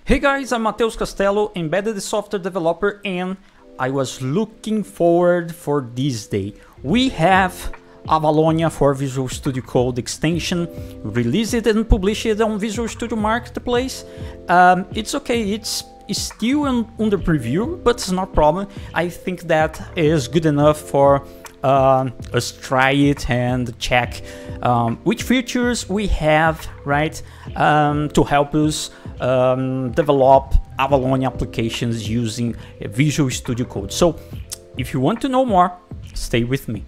Hey guys, I'm Matheus Castello, embedded software developer, and I was looking forward for this day. We have Avalonia for Visual Studio Code extension, released it and published it on Visual Studio Marketplace. It's okay, it's still under preview, but it's not a problem. I think that is good enough for us try it and check which features we have, right, to help us develop Avalonia applications using Visual Studio Code. So if you want to know more, stay with me.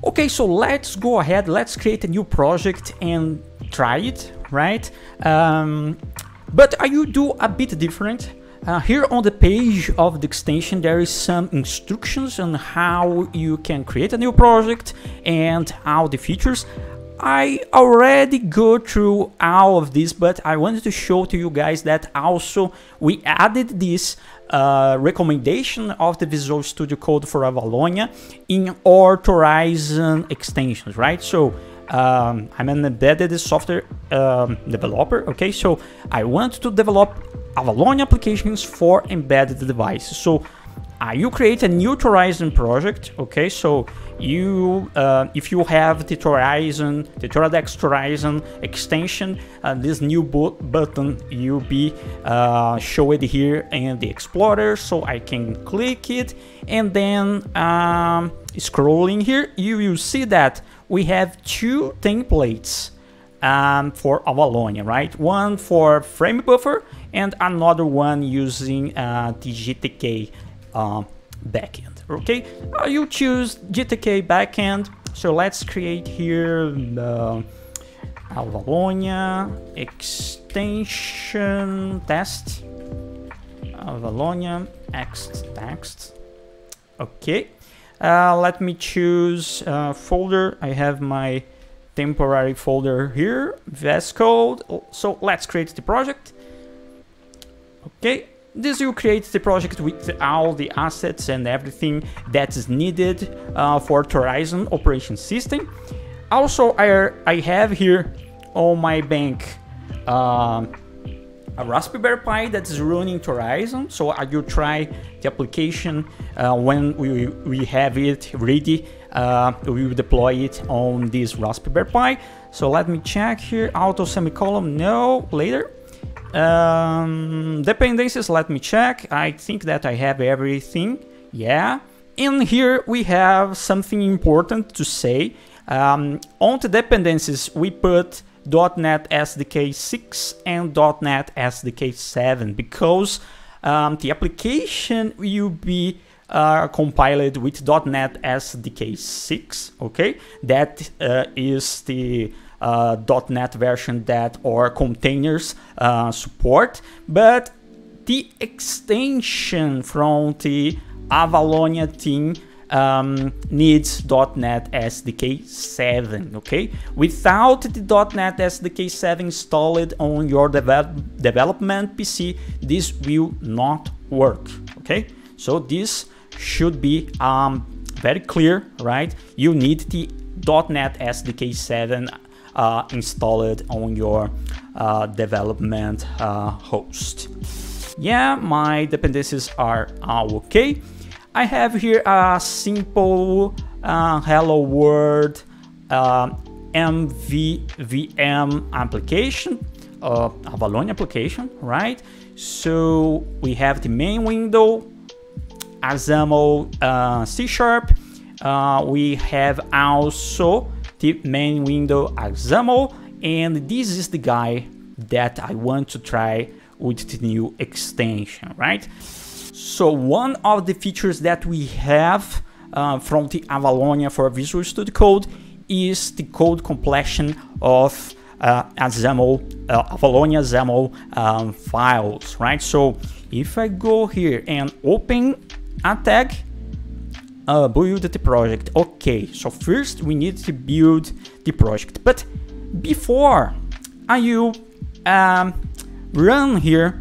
Okay, so let's go ahead, let's create a new project and try it, right? But I will do a bit different. Here on the page of the extension, there is some instructions on how you can create a new project and all the features. I already go through all of this, but I wanted to show to you guys that also we added this recommendation of the Visual Studio Code for Avalonia in our Torizon extensions, right? So I'm an embedded software developer, okay? So I want to develop Avalonia applications for embedded devices. So you create a new Torizon project, okay? So you, if you have the Torizon, the Toradex Torizon extension, this new button will be showed here in the Explorer. So I can click it, and then scrolling here, you will see that we have two templates for Avalonia, right? One for frame buffer and another one using the GTK backend. Okay, you choose GTK backend. So let's create here the Avalonia extension test. Avalonia text. Okay, let me choose folder. I have my temporary folder here, VS Code. So let's create the project. Okay, this will create the project with all the assets and everything that is needed for Torizon operation system. Also, I have here on my bank a Raspberry Pi that is running Torizon. So I will try the application when we have it ready. We will deploy it on this Raspberry Pi. So let me check here. Auto semicolon, no, later. Dependencies, let me check. I think that I have everything. Yeah. And here we have something important to say. On the dependencies, we put .NET SDK 6 and .NET SDK 7 because the application will be compiled with .NET SDK 6, okay? That is the .NET version that our containers support, but the extension from the Avalonia team needs .NET SDK 7, okay? Without the .NET SDK 7 installed on your development PC, this will not work, okay? So this should be very clear, right? You need the .NET SDK 7 installed on your development host. Yeah, my dependencies are all okay. I have here a simple hello world MVVM application, Avalonia application, right? So we have the main window, XAML C#. We have also the main window XAML, and this is the guy that I want to try with the new extension, right? So one of the features that we have from the Avalonia for Visual Studio Code is the code completion of Avalonia XAML files, right? So if I go here and open a tag, build the project. Okay, so first we need to build the project, but before I will run here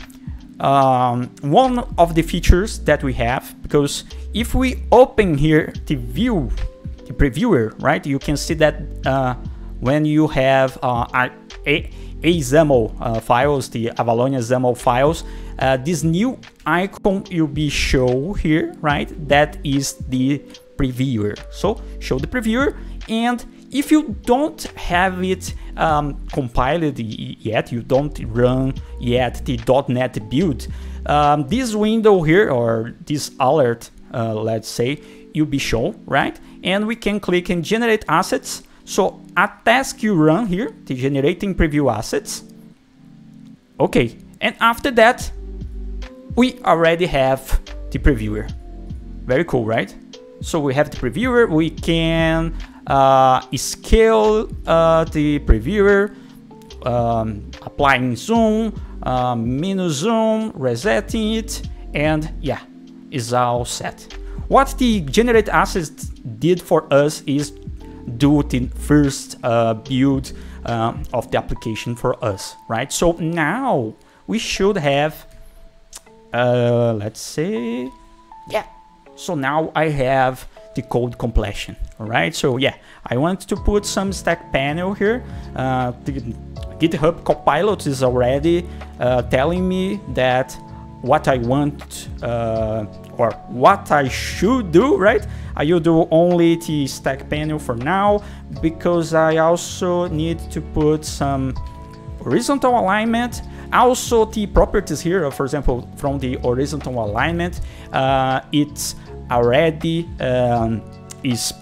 one of the features that we have, because if we open here the view previewer, right? You can see that when you have a XAML files, the Avalonia XAML files, this new icon will be shown here, right? That is the previewer. So show the previewer, and if you don't have it compiled yet, you don't run yet the .NET build, this window here, or this alert, let's say, will be shown, right? And we can click and generate assets. So a task you run here, the generating preview assets. Okay, and after that, we already have the previewer. Very cool, right? So we have the previewer, we can scale the previewer, applying zoom, minus zoom, resetting it, and yeah, it's all set. What the generate assets did for us is do the first build of the application for us, right? So now we should have, let's say, yeah. So now I have the code completion, all right? So yeah, I want to put some stack panel here. The GitHub Copilot is already telling me that what I want or what I should do, right? I will do only the stack panel for now, because I also need to put some horizontal alignment. Also the properties here, for example, from the horizontal alignment, it's already is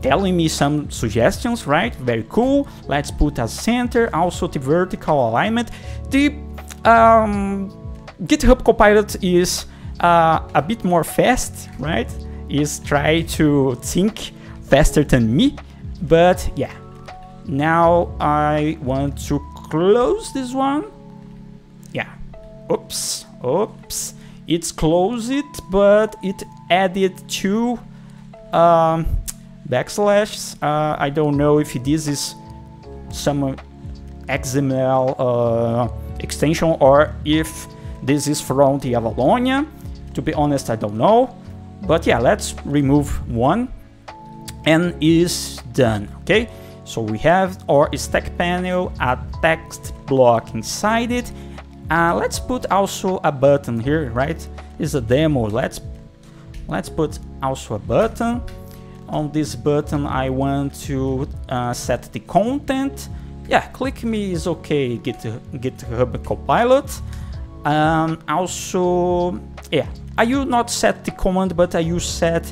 telling me some suggestions, right? Very cool. Let's put a center, also the vertical alignment. The GitHub Copilot is a bit more fast, right? Is try to think faster than me, but yeah. Now I want to close this one. Yeah. Oops. Oops. It's closed, but it added two backslashes. I don't know if this is some XML extension or if this is from the Avalonia. To be honest, I don't know. But yeah, let's remove one and is done. Okay, so we have our stack panel, a text block inside it. Let's put also a button here, right? It's a demo. Let's put also a button. On this button, I want to set the content. Yeah, click me is okay. GitHub Copilot. Also, yeah, I will not set the command, but I will set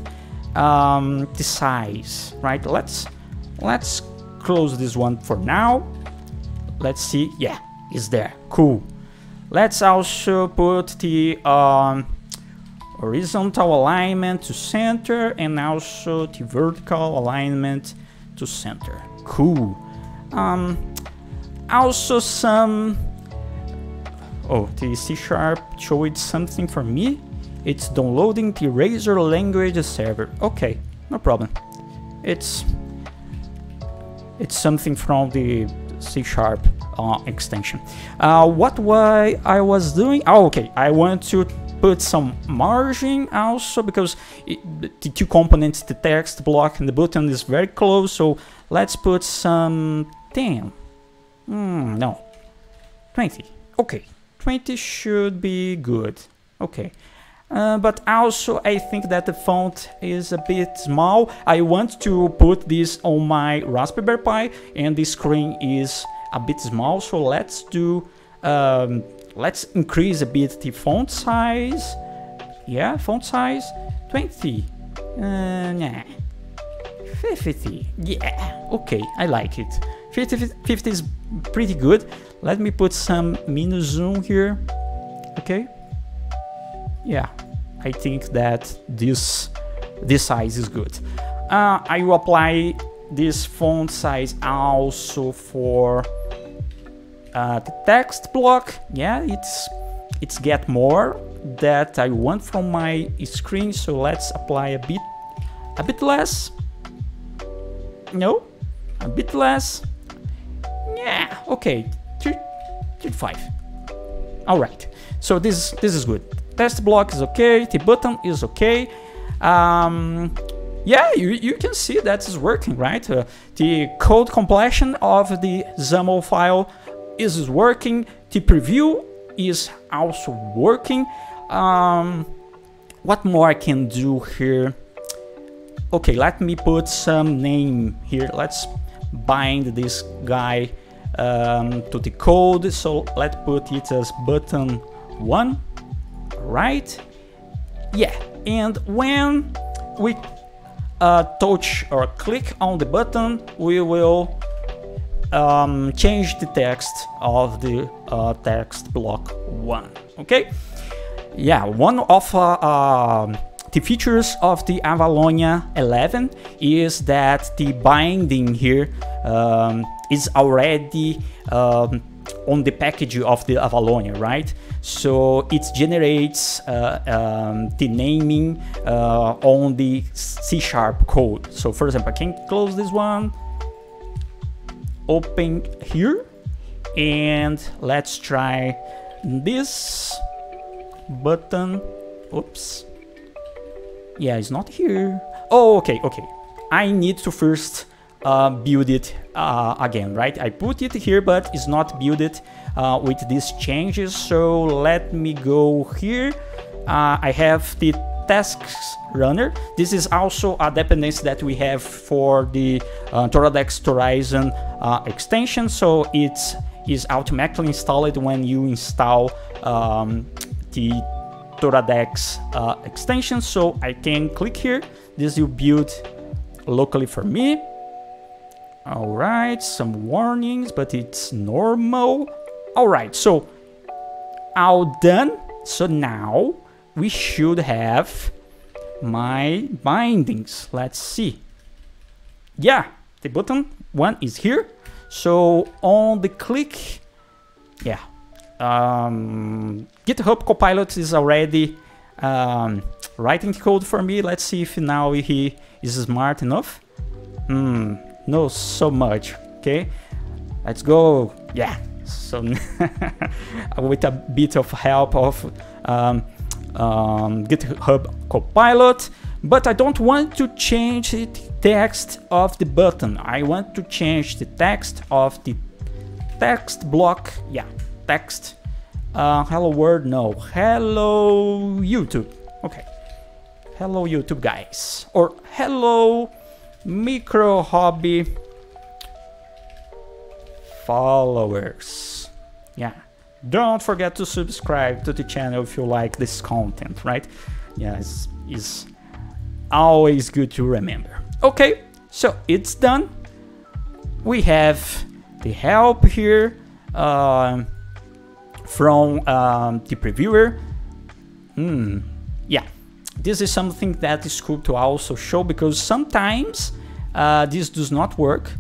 the size, right? Let's close this one for now. Let's see. Yeah, it's there. Cool. Let's also put the horizontal alignment to center and also the vertical alignment to center. Cool. Also some, oh, the C# showed something for me. It's downloading the Razor language server. Okay, no problem. It's something from the C# extension. What I was doing? Oh, okay. I want to put some margin also, because the two components, the text block and the button, is very close. So let's put some 10. No, 20. Okay, 20 should be good. Okay. But also I think that the font is a bit small. I want to put this on my Raspberry Pi and the screen is a bit small, so let's do let's increase a bit the font size. Yeah, font size 20. Nah. 50. Yeah, okay, I like it. 50 is pretty good. Let me put some minus zoom here. Okay. Yeah, I think that this size is good. I will apply this font size also for the text block. Yeah, it's get more that I want from my screen. So let's apply a bit less. No, a bit less. Yeah, okay, 35. All right. So this is good. Text block is okay, the button is okay. yeah, you can see that is working, right? The code completion of the XAML file is working. The preview is also working. What more I can do here? Okay, let me put some name here. Let's bind this guy to the code. So let's put it as button 1, right? Yeah, and when we touch or click on the button, we will change the text of the text block 1. Okay, yeah, one of the features of the Avalonia 11 is that the binding here is already on the package of the Avalonia, right? So it generates the naming on the C# code. So for example, I can close this one, open here, and let's try this button. Oops. Yeah, it's not here. Oh, okay. I need to first build it again, right? I put it here, but it's not built with these changes. So let me go here. I have the tasks runner. This is also a dependency that we have for the Toradex Torizon extension. So it is automatically installed when you install the Toradex extension. So I can click here. This will build locally for me. All right, some warnings, but it's normal. All right, so all done. So now we should have my bindings. Let's see. Yeah, the button 1 is here. So on the click, yeah, GitHub Copilot is already writing the code for me. Let's see if now he is smart enough. No, so much. Okay, let's go. Yeah, so with a bit of help of GitHub Copilot, but I don't want to change the text of the button. I want to change the text of the text block. Yeah, text. Hello world, no. Hello YouTube. Okay. Hello YouTube guys, or hello micro hobby followers. Yeah, don't forget to subscribe to the channel if you like this content, right? Yeah, it's always good to remember. Okay, so it's done. We have the help here from the previewer. Yeah, this is something that is cool to also show, because sometimes this does not work,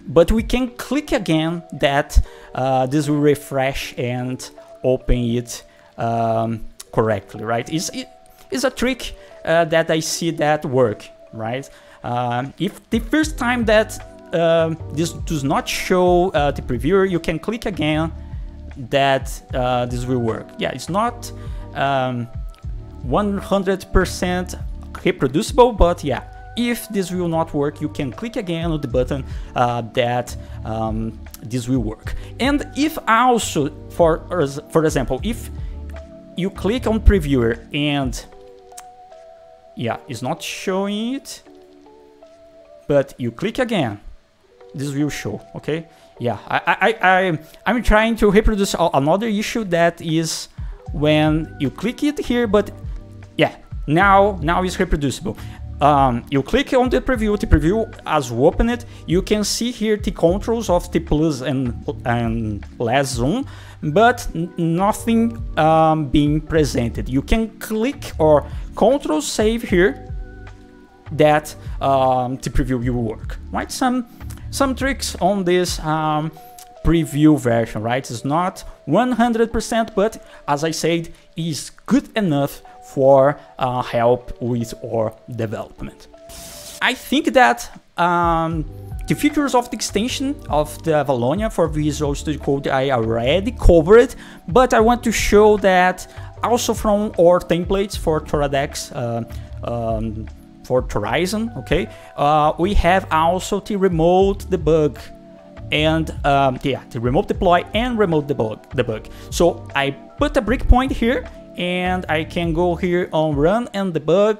but we can click again that this will refresh and open it correctly, right? It's a trick that I see that work, right? If the first time that this does not show the previewer, you can click again that this will work. Yeah, it's not 100% reproducible, but yeah, if this will not work, you can click again on the button that this will work. And if also, for example, if you click on previewer and yeah, it's not showing it, but you click again, this will show. Okay, yeah, I'm trying to reproduce another issue that is when you click it here, but yeah, now it's reproducible. You click on the preview, as we open it, you can see here the controls of the plus and less zoom, but nothing being presented. You can click or control save here that the preview will work, right? Some tricks on this preview version, right? It's not 100%, but as I said, is good enough for help with our development. I think that the features of the extension of the Avalonia for Visual Studio Code I already covered, but I want to show that also from our templates for Toradex for Torizon, okay? We have also the remote debug and the remote deploy and remote debug. So I put a breakpoint here, and I can go here on run and debug,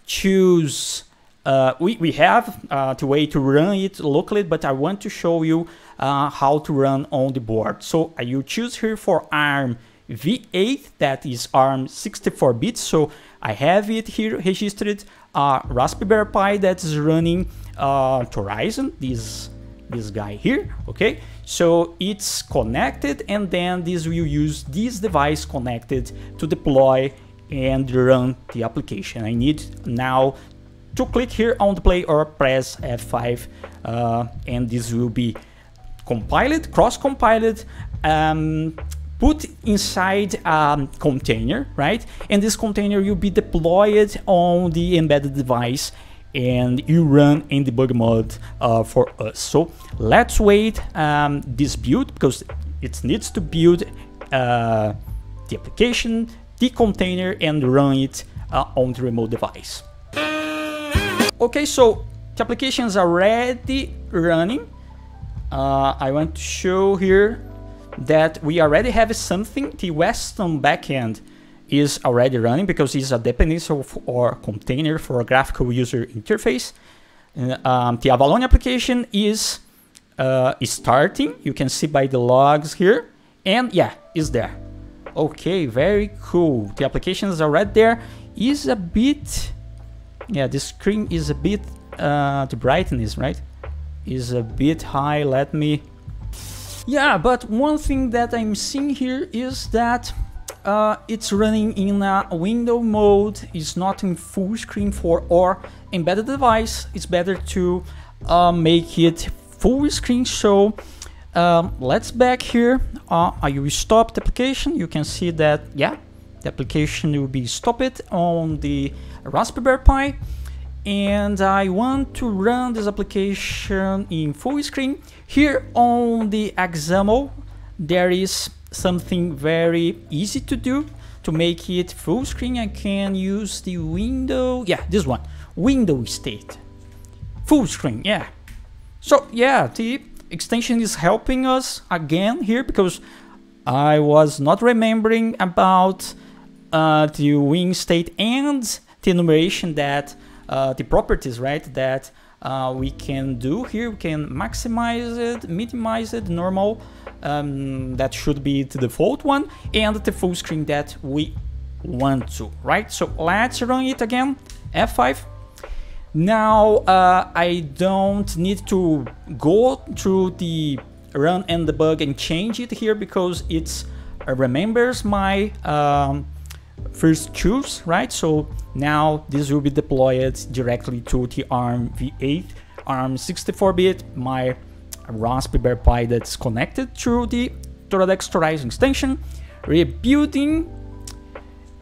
choose. We have the way to run it locally, but I want to show you how to run on the board. So you choose here for ARM V8, that is ARM 64 bits. So I have it here registered, Raspberry Pi that is running Torizon, this guy here, okay? So it's connected, and then this will use this device connected to deploy and run the application. I need now to click here on the play or press F5, and this will be compiled, cross-compiled, put inside a container, right? And this container will be deployed on the embedded device, and you run in debug mode for us. So let's wait this build, because it needs to build the application, the container, and run it on the remote device. Okay, so the application is already running. I want to show here that we already have something. The Western backend is already running because it's a dependency of our container for a graphical user interface. The Avalonia application is starting. You can see by the logs here, and yeah, it's there. Okay, very cool. The application is already there. Is a bit, yeah, the screen is a bit, the brightness, right, is a bit high. Let me, yeah, but one thing that I'm seeing here is that it's running in a window mode. It's not in full screen for our embedded device. It's better to make it full screen. So let's back here. I will stop the application. You can see that, yeah, the application will be stopped on the Raspberry Pi. And I want to run this application in full screen. Here on the example, there is something very easy to do to make it full screen. I can use the window, yeah, this one, window state, full screen, yeah. So yeah, the extension is helping us again here, because I was not remembering about the win state and the enumeration that the properties, right, that we can do here. We can maximize it, minimize it, normal, that should be the default one, and the full screen that we want to, right? So let's run it again, F5. Now I don't need to go through the run and debug and change it here, because it's remembers my first choose, right? So now this will be deployed directly to the ARM V8, ARM 64-bit, my Raspberry Pi that's connected through the Toradex Torizon Extension. Rebuilding.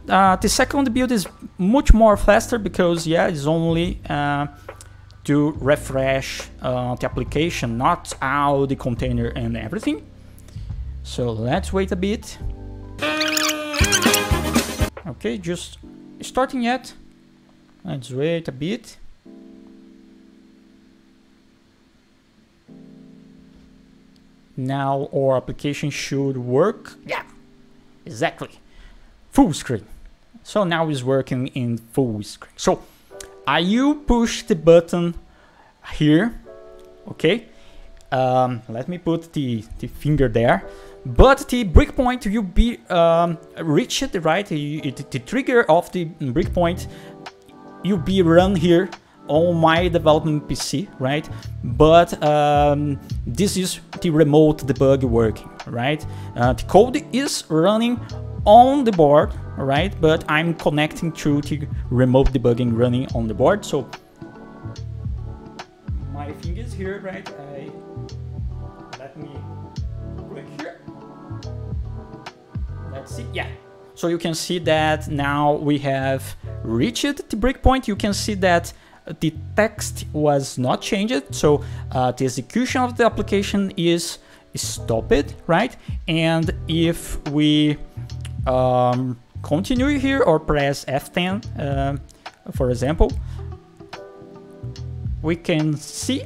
The second build is much more faster, because yeah, it's only to refresh the application, not all the container and everything. So let's wait a bit. Okay, just starting yet. Let's wait a bit. Now our application should work. Yeah, exactly. Full screen. So now it's working in full screen. So you push the button here. Okay. Let me put the finger there. But the breakpoint will be reached, right? The trigger of the breakpoint will be run here on my development PC, right? But this is the remote debug working, right? The code is running on the board, right? But I'm connecting through the remote debugging running on the board. So my fingers here, right? Let me click here. Let's see, yeah. So you can see that now we have reached the breakpoint. You can see that the text was not changed, so the execution of the application is stopped, right? And if we continue here or press F10, for example, we can see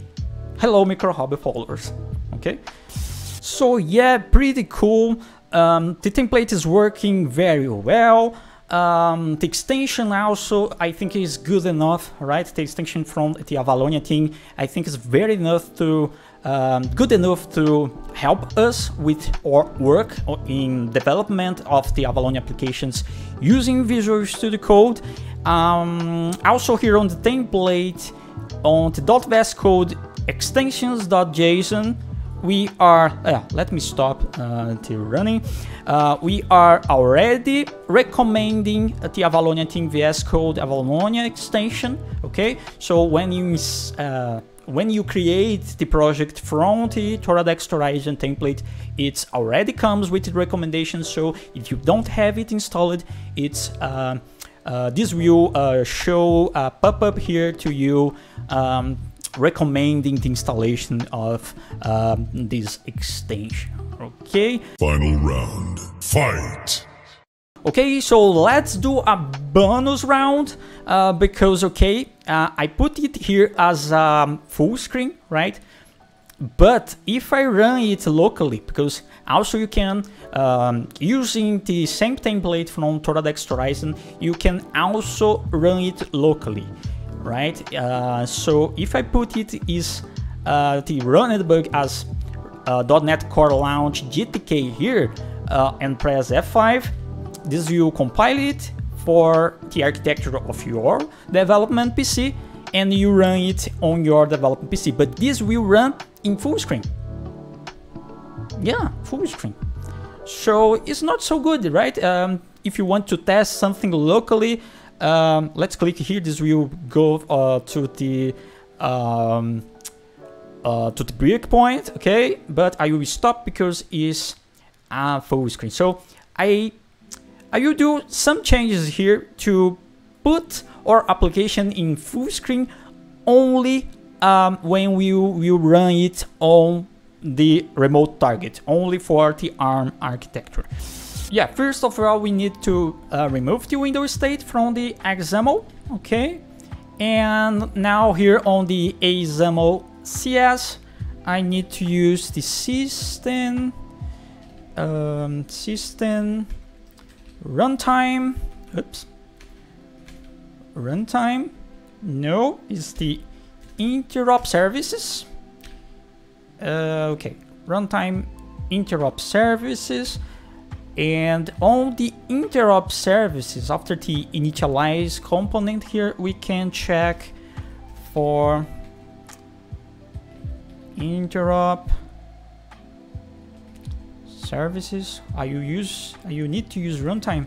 hello micro hobby followers. Okay, so yeah, pretty cool. The template is working very well. The extension also I think is good enough, right? The extension from the Avalonia team I think is very enough to good enough to help us with our work in development of the Avalonia applications using Visual Studio Code. Also here on the template, on the .vas code extensions.json, we are, let me stop till running. We are already recommending the Avalonia Team VS Code Avalonia extension. Okay, so when you create the project from the Toradex Torizon template, it already comes with the recommendations. So if you don't have it installed, it's this will show a pop-up here to you recommending the installation of this extension. Okay. Final round. Fight. Okay, so let's do a bonus round because I put it here as full screen, right? But if I run it locally, because also you can using the same template from Toradex Torizon, you can also run it locally, right? So if I put it is the run debug as .NET Core Launch GTK here and press F5, this will compile it for the architecture of your development PC and you run it on your development PC, but this will run in full screen. Yeah, full screen. So it's not so good, right? If you want to test something locally, let's click here. This will go to the breakpoint, okay? But I will stop because it's full screen. So I will do some changes here to put our application in full screen only when we will run it on the remote target, only for the ARM architecture. Yeah, first of all, we need to remove the Windows state from the XAML, okay? And now here on the XAML CS, I need to use the system runtime. Oops. Runtime. No, it's the interrupt services. Okay, runtime interrupt services. And on the interrupt services, after the initialize component here, we can check for interrupt services. You need to use runtime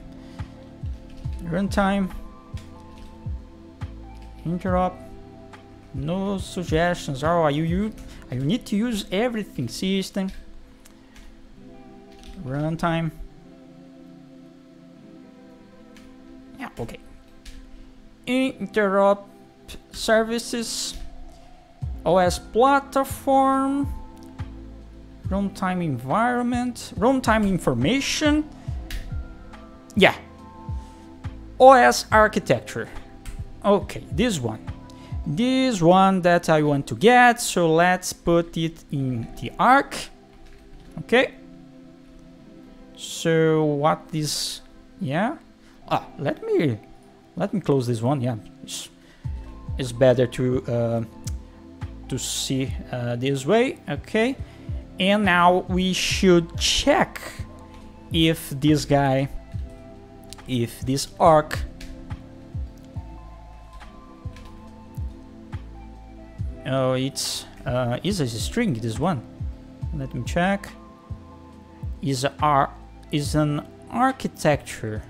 interrupt, no suggestions. Oh, you need to use everything. System runtime. Yeah, okay. Interrupt services, OS platform, runtime environment, runtime information. Yeah, OS architecture. Okay, this one that I want to get. So let's put it in the arc. Okay. So what is, yeah. Let me close this one. Yeah, it's better to see this way. Okay, and now we should check if this guy, if this arc it's is a string. This one, let me check. Is an architecture.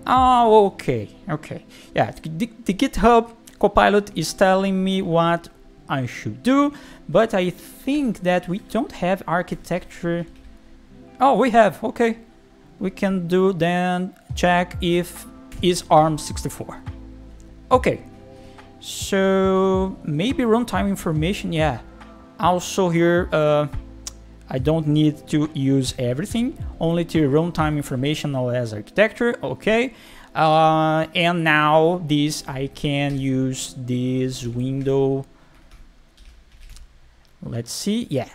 Oh, okay. Yeah, the GitHub Copilot is telling me what I should do, but I think that we don't have architecture. Oh, we have. Okay, we can do then check if is ARM64. Okay, so maybe runtime information. Yeah, also here I don't need to use everything, only to runtime information as architecture. Okay, And now this, I can use this window. Let's see, yeah,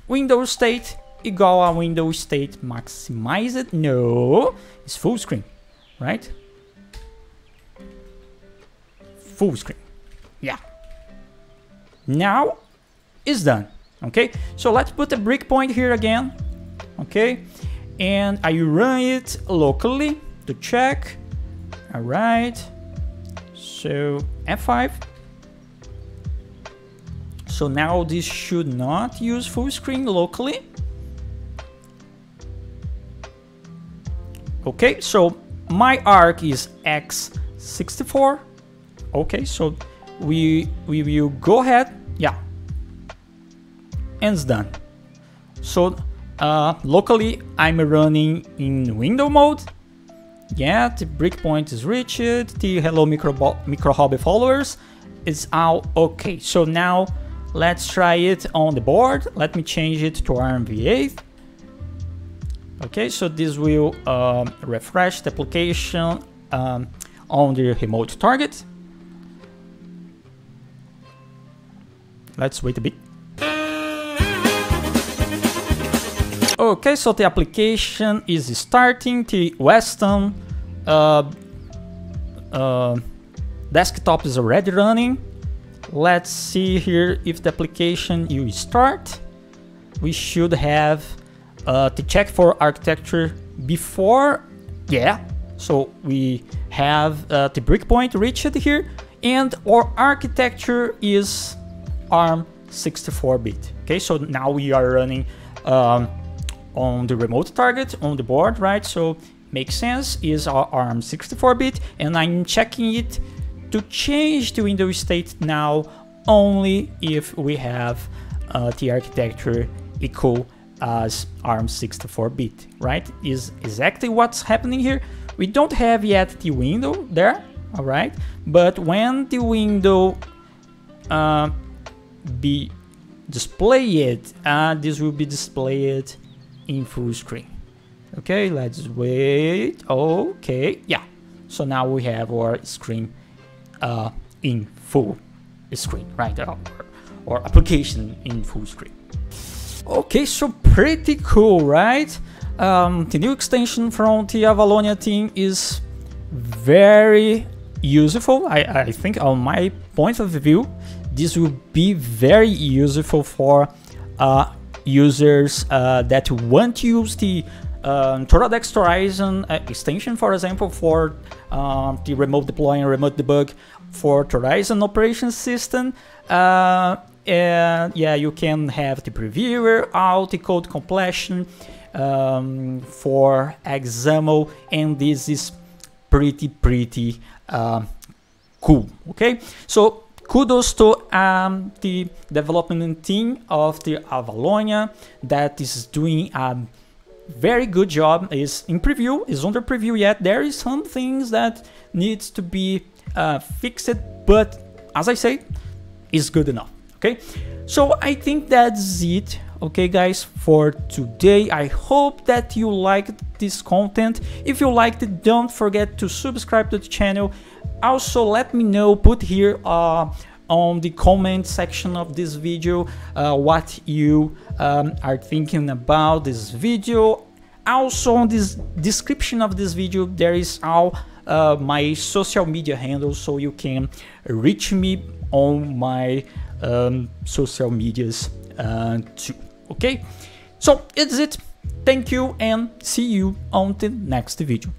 window state equal a window state maximized. No, it's full screen, right? Full screen, yeah. Now it's done. Okay, so let's put a breakpoint here again. Okay, and I run it locally to check. All right, so F5. So now this should not use full screen locally. Okay, so my arc is x64. Okay, so we will go ahead, yeah, and it's done. So locally I'm running in window mode. Yeah, the breakpoint is reached. The hello micro hobby followers is all okay. So now let's try it on the board. Let me change it to ARMv8. Okay, so this will refresh the application on the remote target. Let's wait a bit. Okay, so the application is starting. The Western desktop is already running. Let's see here if the application will start. We should have to check for architecture before. Yeah, so we have the breakpoint reached here, and our architecture is ARM 64-bit. Okay, so now we are running on the remote target on the board, right? So makes sense, is our ARM 64-bit, and I'm checking it to change the window state now only if we have the architecture equal as ARM 64-bit, right? Is exactly what's happening here. We don't have yet the window there, all right? But when the window be displayed, this will be displayed in full screen. Okay, let's wait. Okay, yeah. So now we have our screen in full screen, right? Or application in full screen. Okay, so pretty cool, right? The new extension from the Avalonia team is very useful. I think, on my point of view, this will be very useful for users that want to use the Toradex Torizon extension, for example, for the remote deploy and remote debug for Torizon operation system. And yeah, you can have the previewer out, the code completion for XAML, and this is pretty cool. Okay, so kudos to the development team of the Avalonia that is doing a very good job. Is in preview, is under preview yet. There is some things that needs to be fixed, but as I say, it's good enough. Okay, so I think that's it. Okay, guys, for today. I hope that you liked this content. If you liked it, don't forget to subscribe to the channel. Also, let me know, put here on the comment section of this video what you are thinking about this video. Also, on this description of this video, there is all my social media handles, so you can reach me on my social medias too. Okay, so it's it. Thank you, and see you on the next video.